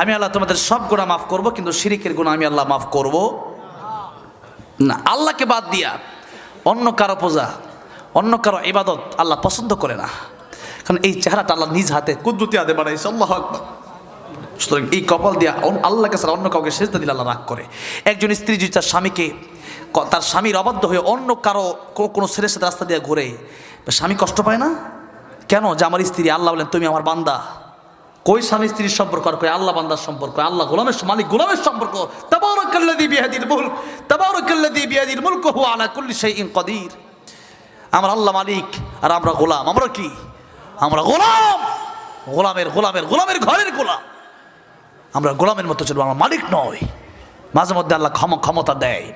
আমি আল্লাহ তোমাদের সব গুনাহ মাফ করব, কিন্তু শিরিকের গুনাহ আমি আল্লাহ মাফ করব না। আল্লাহকে বাদ দিয়া অন্য কারো পূজা, অন্য কারো ইবাদত আল্লাহ পছন্দ করে না, কারণ এই চেহারাটা আল্লাহ নিজ হাতে কুদরতি হাতে বানাইছে। আল্লাহু আকবার। সুতরাং এই কপাল দিয়া আল্লাহকে ছাড়া অন্য কাউকে সেজদা দিলে আল্লাহ রাগ করে। একজন স্ত্রী যদি তার স্বামীকে, তার স্বামীর অবাধ্য হয়ে অন্য কারো কোনো ছেলের সাথে রাস্তা দিয়ে ঘুরে, স্বামী কষ্ট পায় না কেন? যে আমার স্ত্রী, আল্লাহ বলেন তুমি আমার বান্দা। কই স্বামী স্ত্রীর সম্পর্ক আর কই আল্লাহ বান্দার সম্পর্ক, আল্লাহ গোলামের মালিক গোলামের সম্পর্ক। তাবারাকাল্লাযী বিয়াদিল মুলক, তাবারাকাল্লাযী বিয়াদিল মুলক ওয়া হুয়া আলা কুল্লি শাইইন কাদির। আমার আল্লাহ মালিক আর আমরা গোলাম। আমরা কি? আমরা গোলাম, গোলামের গোলামের গোলামের ঘরের গোলাম। আমরা গোলামের মতো চলবো, আমরা মালিক নয়। মাঝে মধ্যে আল্লাহ ক্ষমতা দেয়,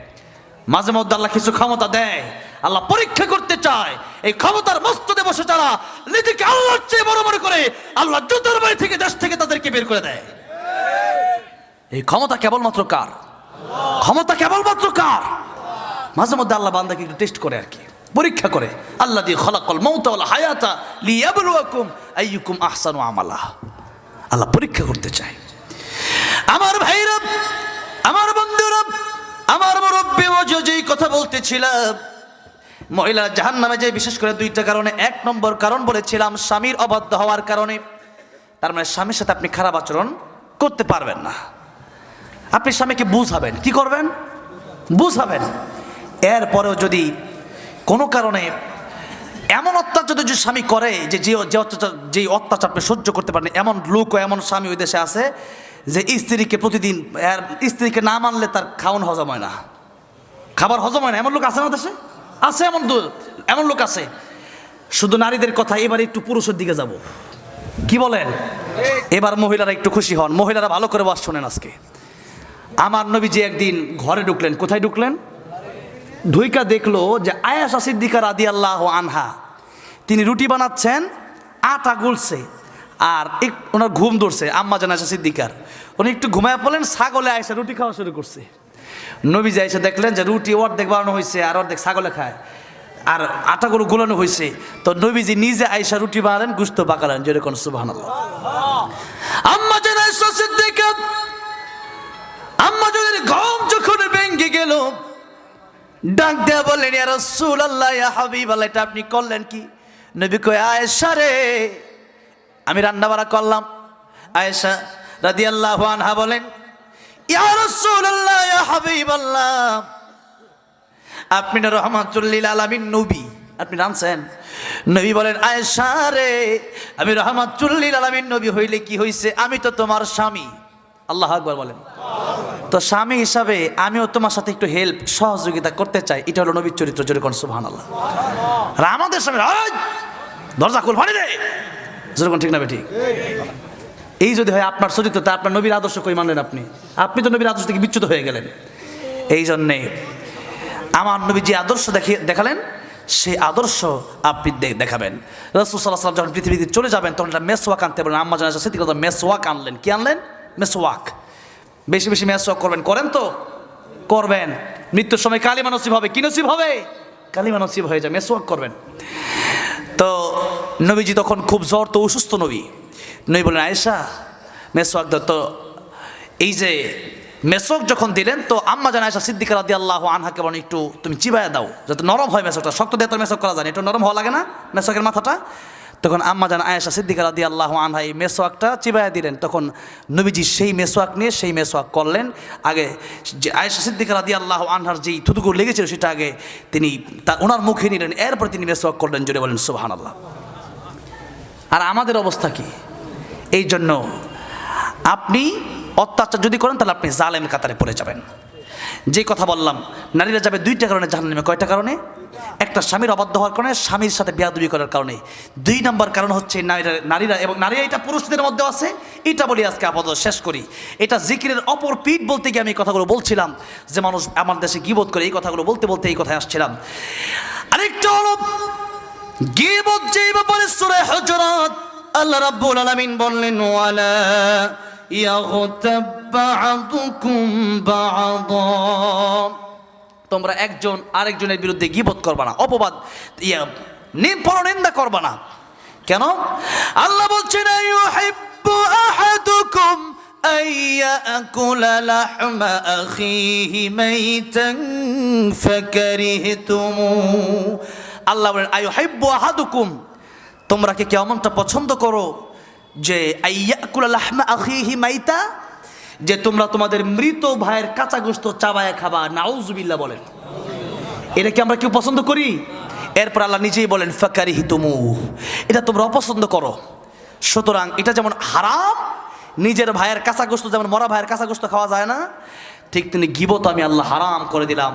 মাঝে মধ্যে আল্লাহ কিছু ক্ষমতা দেয়, আল্লাহ পরীক্ষা করতে চায়। এই ক্ষমতার মস্তদে বসে যারা নিজেকে আল্লাহর চেয়ে বড় মনে করে, আল্লাহ জুতার বাড়ি থেকে, দেশ থেকে তাদেরকে বের করে দেয়। এই ক্ষমতা কেবলমাত্র কার? ক্ষমতা কেবলমাত্র কার? মাঝে মধ্যে আল্লাহ বান্দাকে একটু টেস্ট করে আর কি, পরীক্ষা করে। আল্লাহ দিয়ে খলাকাল মাউতা ওয়াল হায়াতা লিয়াবলুয়াকুম আইয়ুকুম আহসানু আমালা। আল্লাহ পরীক্ষা করতে চায়। আমার ভাইরা, আমার বন্ধুরা, আমার মুরব্বী যেই কথা বলতেছিলাম, মহিলা জাহান্নামে যায় বিশেষ করে দুইটা কারণে। এক নম্বর কারণ বলেছিলাম স্বামীর অবাধ্য হওয়ার কারণে। তার মানে স্বামীর সাথে আপনি খারাপ আচরণ করতে পারবেন না। আপনি স্বামীকে বুঝাবেন, কি করবেন? বুঝাবেন। এরপরেও যদি কোনো কারণে এমন অত্যাচার যদি স্বামী করে যেই অত্যাচার আপনি সহ্য করতে পারেন, এমন লোক ও এমন স্বামী ওই দেশে আছে যে স্ত্রীকে প্রতিদিন, স্ত্রীকে না মানলে তার খাওয়ান হজম হয় না, খাবার হজম হয় না। এমন লোক আছে না দেশে? আছে, এমন লোক আছে। শুধু নারীদের কথা, এবার একটু পুরুষের দিকে যাব। কি বলেন? এবার মহিলারা একটু খুশি হন, মহিলারা ভালো করে ওয়াজ শোনেন আজকে। আমার নবীজি একদিন ঘরে ঢুকলেন। কোথায় ঢুকলেন? ঢুইকা দেখলো যে আয়েশা সিদ্দিকা রাদিয়াল্লাহু আনহা তিনি রুটি বানাচ্ছেন, আটা গুলছে, আর ওনার ঘুম ধরছে। আম্মা জান আয়েশা সিদ্দিকার, উনি একটু ঘুমায় পড়লেন, ছাগলে আয়েশা রুটি খাওয়া শুরু করছে। নবীজি এসে দেখলেন যে রুটি অর্ধেক বানানো হয়েছে আর অর্ধেক ছাগলে খায়, আর আটাগুলো গুলানো হয়েছে। তো নবীজি নিজে আয়েশা রুটি বানালেন, গুস্ত পাকালেন। যেরকম সুবহানাল্লাহ। আম্মা জান আয়েশা সিদ্দিকা, আম্মা জানের ঘুম যখন ভেঙে গেল, ডাক দেয়া বললেন, ইয়া রাসূলুল্লাহ, ইয়া হাবিবাল্লাহ, এটা আপনি করলেন কি? নবী কয়, আয়েশা রে, আমি রান্না বাড়া করলাম। আয়েশা রাদিয়াল্লাহু আনহা বলেন, ইয়া রাসূলুল্লাহ, ইয়া হাবিবাল্লাহ, আপনি না রাহমাতুল লিল আলামিন নবী, আপনি রাঁধছেন? নবী বলেন, আয়েশা রে, আমি রাহমাতুল লিল আলামিন নবী হইলে কি হইছে? আমি তো তোমার স্বামী। আল্লাহু আকবার বলেন। তো স্বামী হিসাবে আমিও তোমার সাথে একটু হেল্প, সহযোগিতা করতে চাই। এটা হলো নবীর চরিত্র। জোরে কোন সুবহানাল্লাহ। আর আমাদের স্বামী, দরজা খুল, পানি দে, জোরে কোন ঠিক না ঠিক? এই যদি হয় আপনার চরিত্র, তা আপনার নবীর আদর্শ কই মানলেন আপনি? আপনি তো নবীর আদর্শ থেকে বিচ্যুত হয়ে গেলেন। এই জন্যে আমার নবী যে আদর্শ দেখালেন, সেই আদর্শ আপনি দেখাবেন। রাসূল সাল্লাল্লাহু আলাইহি ওয়াসাল্লাম যখন পৃথিবীতে চলে যাবেন, তখন একটা মেসওয়াক আনতে বলেন। আম্মা জান আয়েশা সিদ্দিকা মেসওয়াক আনলেন। কি আনলেন? মেসওয়াক। বেশি বেশি মেসওয়াক করবেন। করেন তো? করবেন। মৃত্যুর সময় কালিমা নসিব হবে। কি নসিব হবে? কালিমা নসিব হয়ে যায়। মেসওয়াক করবেন। তো নবীজি তখন খুব জ্বর, তো অসুস্থ নবী। নবী বলেন, আয়েশা মেসওয়াক দাও। তো এই যে মেসওয়াক যখন দিলেন, তো আম্মা জান আয়েশা সিদ্দিকা রাদিয়াল্লাহু আনহাকে বলেন, একটু তুমি চিবায়া দাও যাতে নরম হয় মেসওয়াকটা। শক্ত দিয়ে তো মেসওয়াক করা যায় না, একটু নরম হওয়া লাগে না মেসওয়াকের মাথাটা? তখন আম্মা জান আয়েশা সিদ্দিকা রাদিয়াল্লাহু আনহা এই মেসওয়াকটা চিবায়া দিলেন। তখন নবীজি সেই মেসওয়াক নিয়ে সেই মেসওয়াক করলেন। আগে যে আয়েশা সিদ্দিকা রাদিয়াল্লাহু আনহার যেই থুতুগুলো লেগেছিল সেটা আগে তিনি ওনার মুখে নিলেন, এরপর তিনি মেসওয়াক করলেন। জোরে বলেন সুবহানাল্লাহ। আর আমাদের অবস্থা কি? এই জন্য আপনি অত্যাচার যদি করেন, তাহলে আপনি জালেম কাতারে পড়ে যাবেন। যে কথা বললাম, নারীরা যাবে দুইটা কারণে জাহান্নামে। কয়টা কারণে? একটা স্বামীর অবাধ্য হওয়ার কারণে, স্বামীর সাথে বেয়াদবি করার কারণে। দুই নম্বর কারণ হচ্ছে নারীরা, এবং নারীরা এটা পুরুষদের মধ্যেও আছে। এটা বলি আজকে আপাতত শেষ করি। এটা জিকিরের অপর পিঠ বলতে গিয়ে আমি এই কথাগুলো বলছিলাম, যে মানুষ আমার দেশে গীবত করে। এই কথাগুলো বলতে বলতে এই কথায় আসছিলাম। আরেকটা হলো গীবত। যে ব্যাপারে সূরা হুজুরাত আল্লাহ রাব্বুল আলামিন বললেন, ওয়ালা ইয়াগতাব বা'দুকুম বা'দা, তোমরা একজন আরেকজনের বিরুদ্ধে গীবত করবা না, অপবাদ পরনিন্দা করবা না। কেন? আল্লাহ বলছেন, ইউহিব্বু আহাদুকুম أن يأكل لحم أخيه ميتا فكرهتموه আল্লাহ বলেন আইয়ুহিব্বু আহাদুকুম, তোমরা কি এমনটা পছন্দ করো যে আইয়াকুল লাহমা আখিহি মাইতা, যে তোমরা তোমাদের মৃত ভাইয়ের কাঁচা গোশত চাবায়া খাবা? নাউজুবিল্লাহ বলেন। এটা কি আমরা কেউ পছন্দ করি? এরপর আল্লাহ নিজেই বলেন ফাকারিহতুমু, এটা তোমরা অপছন্দ করো। সুতরাং এটা যেমন হারাম, নিজের ভাইয়ের কাঁচা গোশত যেমন মরা ভাইয়ের কাঁচা গোশত খাওয়া যায় না, ঠিক তিনি গীবত আমি আল্লাহ হারাম করে দিলাম।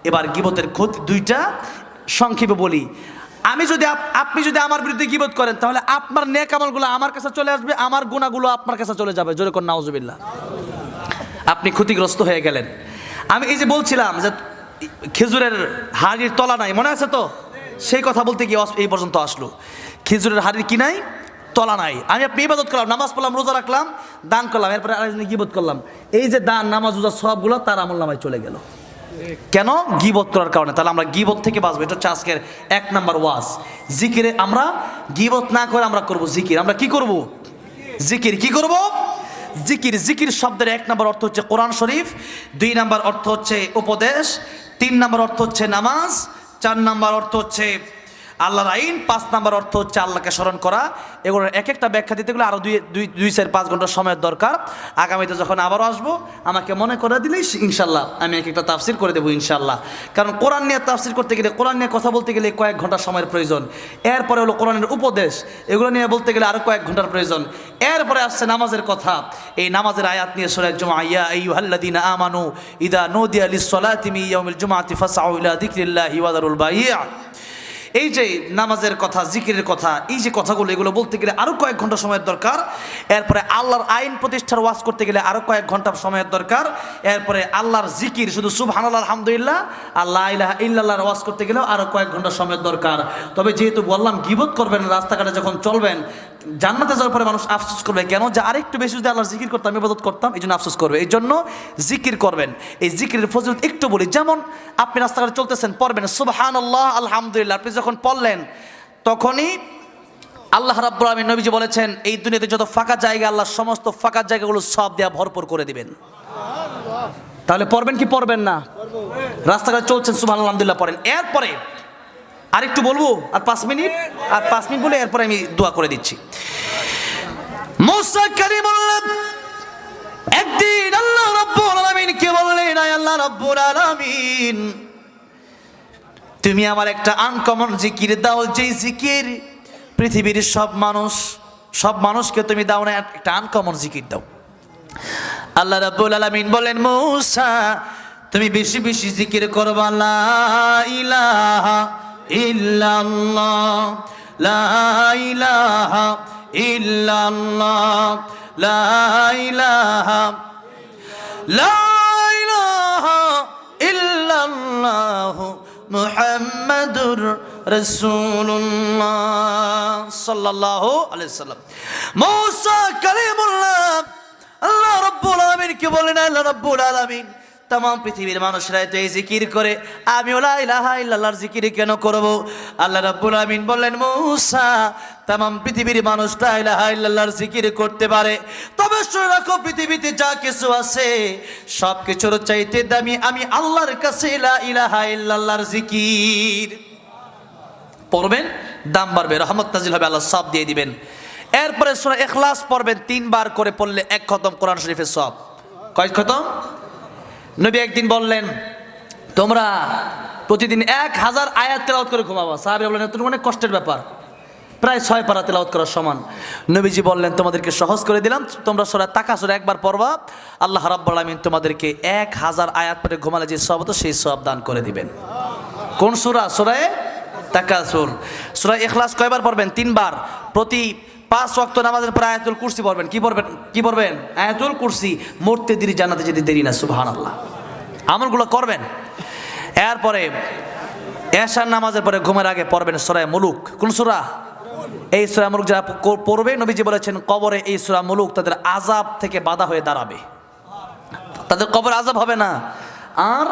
এবার গীবতের ক্ষতি দুইটা, সংক্ষেপে বলি। আপনি যদি আমার বিরুদ্ধে গীবত করেন, তাহলে আপনার নেক আমলগুলো আমার কাছে চলে আসবে, আমার গুনাহগুলো আপনার কাছে চলে যাবে। জোরে কোন নাউজুবিল্লাহ। আপনি ক্ষতিগ্রস্ত হয়ে গেলেন। আমি এই যে বলছিলাম যে খেজুরের হাড়ির তলা নাই, মনে আছে তো? সেই কথা বলতে গিয়ে এই পর্যন্ত আসলো। খেজুরের হাড়ির কি নাই? তলা নাই। আমি আপনি ইবাদত করলাম, নামাজ পড়লাম, রোজা রাখলাম, দান করলাম, এরপরে আরেকজনে গীবত করলাম। এই যে দান, নামাজ, রোজা সবগুলো তার আমলনামায় চলে গেল। কেন? গীবত করার কারণে। তাহলে আমরা গীবত থেকে বাঁচবো। এটা হচ্ছে আজকের 1 নাম্বার ওয়াজ। জিকিরে আমরা গীবত না করে আমরা করব জিকির। আমরা কি করব? জিকির। কি করব? জিকির। জিকির শব্দের 1 নাম্বার অর্থ হচ্ছে কোরআন শরীফ, 2 নাম্বার অর্থ হচ্ছে উপদেশ, 3 নাম্বার অর্থ হচ্ছে নামাজ, 4 নাম্বার অর্থ হচ্ছে আল্লাহর আইন, 5 নাম্বার অর্থ হচ্ছে আল্লাহকে স্মরণ করা। এগুলোর এক একটা ব্যাখ্যা দিতে গেলে আরও 2-4-5 ঘন্টা সময়ের দরকার। আগামীতে যখন আবারও আসবো আমাকে মনে করে দিলেই ইনশাল্লাহ আমি এক একটা তাফসির করে দেবো ইনশাল্লাহ। কারণ কোরআন নিয়ে তাফসির করতে গেলে, কোরআন নিয়ে কথা বলতে গেলে কয়েক ঘন্টা সময়ের প্রয়োজন। এরপরে হলো কোরআনের উপদেশ, এগুলো নিয়ে বলতে গেলে আরও কয়েক ঘন্টার প্রয়োজন। এরপরে আসছে নামাজের কথা। এই নামাজের আয়াত নিয়ে সূরা জুমআ, ইয়া আইয়ুহাল্লাযীনা আমানু ইযা নুদিয়া লিস-সালাতি মিন ইয়াউমিল জুমআতি ফাসআউ ইলা যিকরিল্লাহি ওয়া যারুল বাই'a। এই যে নামাজের কথা, জিকিরের কথা, এই যে কথাগুলো, এগুলো বলতে গেলে আরও কয়েক ঘন্টা সময়ের দরকার। এরপরে আল্লাহর আইন প্রতিষ্ঠার ওয়াজ করতে গেলে আরও কয়েক ঘন্টা সময়ের দরকার। এরপরে আল্লাহর জিকির, শুধু সুবহানাল্লাহ আলহামদুলিল্লাহ আর লা ইলাহা ইল্লাল্লাহর ওয়াজ করতে গেলেও আরও কয়েক ঘন্টা সময়ের দরকার। তবে যেহেতু বললাম গীবত করবেন, রাস্তাঘাটে যখন চলবেন, জান্নাতে যাওয়ার পরে মানুষ আফসোস করবে, কেন যে আরেকটু বেশি যদি আল্লাহর জিকির করতাম, ইবাদত করতাম, এই জন্য আফসোস করবে। এই জন্য জিকির করবেন। এই জিকিরের ফজিলত একটু বলি। যেমন আপনি রাস্তাঘাটে চলতেছেন, পড়বেন সুবহানাল্লাহ আলহামদুলিল্লাহ। আপনি যখন পড়লেন, তখনই আল্লাহ রাব্বুল আলামিন, নবীজি বলেছেন, এই দুনিয়াতে যত ফাঁকা জায়গা, আল্লাহ সমস্ত ফাঁকা জায়গাগুলো সব দেয়া ভরপুর করে দিবেন। তাহলে পড়বেন কি পড়বেন না? রাস্তাঘাটে চলছেন, সুবহানাল্লাহ আলহামদুলিল্লাহ পড়েন। এরপরে আরেকটু বলবো, আর 5 মিনিট বলে এরপরে আমি দোয়া করে দিচ্ছি। মুসা কালিমুল্লাহ একদিন আল্লাহ রাব্বুল আলামিনকে বললেন, আয় আল্লাহ রাব্বুল আলামিন, তুমি আমার একটা আনকমন জিকির দাও, যেই জিকির পৃথিবীর সব মানুষকে তুমি দাও না, একটা আনকমন জিকির দাও। আল্লাহ রাব্বুল আলামিন বলেন, মুসা তুমি বেশি বেশি জিকির করবা, লা ইলাহা ইল্লাল্লাহ, লা ইলাহা ইল্লাল্লাহ, লা ইলাহা ইল্লাল্লাহ মুহাম্মাদুর রাসূলুল্লাহ সাল্লাল্লাহু আলাইহি সাল্লাম। মুসা কালিমুল্লাহ আল্লাহ রাব্বুল আলামিনকে বলেন, আল্লাহ রাব্বুল আলামিন, तमाम পৃথিবীর মানুষরা তো এই জিকির করে, আমি লা ইলাহা ইল্লাল্লাহর জিকির কেন করব? আল্লাহ রাব্বুল আলামিন বললেন, মুসা तमाम পৃথিবীর মানুষ লা ইলাহা ইল্লাল্লাহর জিকির করতে পারে, তবে শুনে রাখো, পৃথিবীতে যা কিছু আছে সব কিছুর চাইতে দামি আমি আল্লাহর কাছে লা ইলাহা ইল্লাল্লাহর জিকির। পড়বেন, দাম বাড়বে, রহমত নাজিল হবে, আল্লাহ সব দিয়ে দিবেন। এরপরে সূরা ইখলাস পড়বেন 3 বার করে, পড়লে 1 খতম কোরআন শরীফের সব। কয় খতম? নবী একদিন বললেন, তোমরা প্রতিদিন 1000 আয়াত তেলাওয়াত করে ঘুমাবা। সাহাবীরা বললেন, এটা অনেক কষ্টের ব্যাপার, প্রায় 6 পারা তেলাওয়াত করার সমান। নবীজি বললেন, তোমাদেরকে সহজ করে দিলাম, তোমরা সূরা তাকাসুর একবার পড়বা, আল্লাহ রাব্বুল আলামিন তোমাদেরকে 1000 আয়াত পড়ে ঘুমালে যে সওয়াব, সেই সওয়াব দান করে দিবেন। কোন সূরা? সূরা তাকাসুর। সূরা ইখলাস কয়বার পড়বেন? 3 বার। প্রতি 5 ওয়াক্ত নামাজের পর আয়াতুল কুরসি পড়বেন। কি পড়বেন? আয়াতুল কুরসি। মরতে দেরি, জান্নাতে যেতে দেরি না। সুবহানাল্লাহ। আমলগুলো করবেন। এরপরে এশার নামাজের পরে ঘুমের আগে পড়বেন সূরা মুলুক। কোন সূরা? এই সূরা মুলুক যারা পড়বে, নবীজি বলেছেন, কবরে এই সূরা মুলুক তাদের আযাব থেকে বাধা হয়ে দাঁড়াবে, তাদের কবরে আযাব হবে না। আর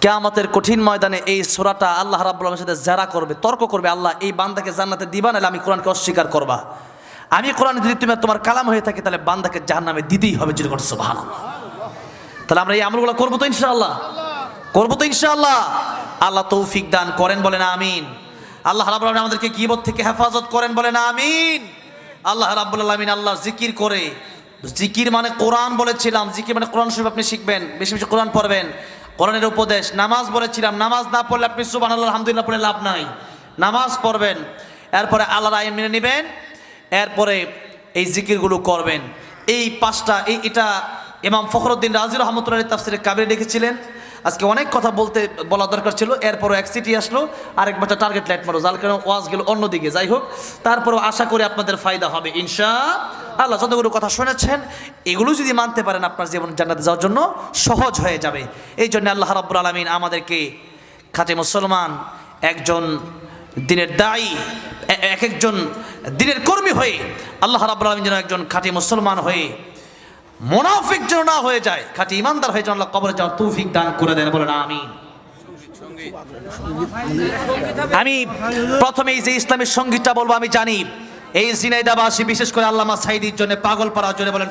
কিয়ামতের কঠিন ময়দানে এই সূরাটা আল্লাহ রাব্বুল আলামিনের সাথে যারা করবে, তর্ক করবে, আল্লাহ এই বান্দাকে জান্নাতে দিবা, নাহলে আমি কোরআনকে অস্বীকার করবা। আমি কোরআন যদি তুমি তোমার কালাম হয়ে থাকে তাহলে বান্দাকে জাহান্নামে দিতেই হবে। যদি করছো সুবহানাল্লাহ। তাহলে আমরা এই আমলগুলো করবো তো ইনশাআল্লাহ, করবো তো ইনশাআল্লাহ। আল্লাহ তৌফিক দান করেন, বলেন আমিন। আল্লাহ রাব্বুল আলামিন আমাদেরকে গীবত থেকে হেফাজত করেন, বলেন আমিন। আল্লাহ রাব্বুল আলামিন আল্লাহ জিকির করে, জিকির মানে কোরআন বলেছিলাম, জিকির মানে কোরআন শরীফ আপনি শিখবেন, বেশি বেশি কোরআন পড়বেন, কোরআনের উপদেশ। নামাজ বলেছিলাম, নামাজ না পড়লে আপনি সুবহানাল্লাহ আলহামদুলিল্লাহ পড়ে লাভ নাই, নামাজ পড়বেন। এরপরে আল্লাহর আইন মেনে নেবেন, এরপরে এই জিকিরগুলো করবেন। এই পাঁচটা, এটা ইমাম ফখরুদ্দিন রাজি রহমতুল্লাহ তাফসিরে কাবিরে লিখেছিলেন। আজকে অনেক কথা বলা দরকার ছিল, এরপরও এক সিটি আসলো, আরেক বাচ্চা টার্গেট লাইট মারো, যার কারণে ওয়াজ গেল অন্যদিকে। যাই হোক, তারপরও আশা করি আপনাদের ফায়দা হবে ইনশাআল্লাহ। যতগুলো কথা শুনেছেন এগুলো যদি মানতে পারেন আপনার জীবন জান্নাতে যাওয়ার জন্য সহজ হয়ে যাবে। এই জন্য আল্লাহ রাব্বুল আলামিন আমাদেরকে খাঁটি মুসলমান, একজন দিনের দায়ী, একজন দিনের কর্মী হয়ে আল্লাহ রাব্বুল আলামিন যেন একজন খাঁটি মুসলমান হয়ে মুনাফিক যেন না হয়ে যায়, খাঁটি ইমানদার হয়ে যেন আল্লাহ কবরে যাওয়ার তৌফিক দান করে দেন, বলেন আমিন। আমি প্রথমে এই যে ইসলামের সঙ্গীতটা বলবো, আমি জানি এই ঝিনাইদহবাসী বিশেষ করে আল্লামা সাঈদীর জন্য, পাগল পাড়ার জন্য, বলেন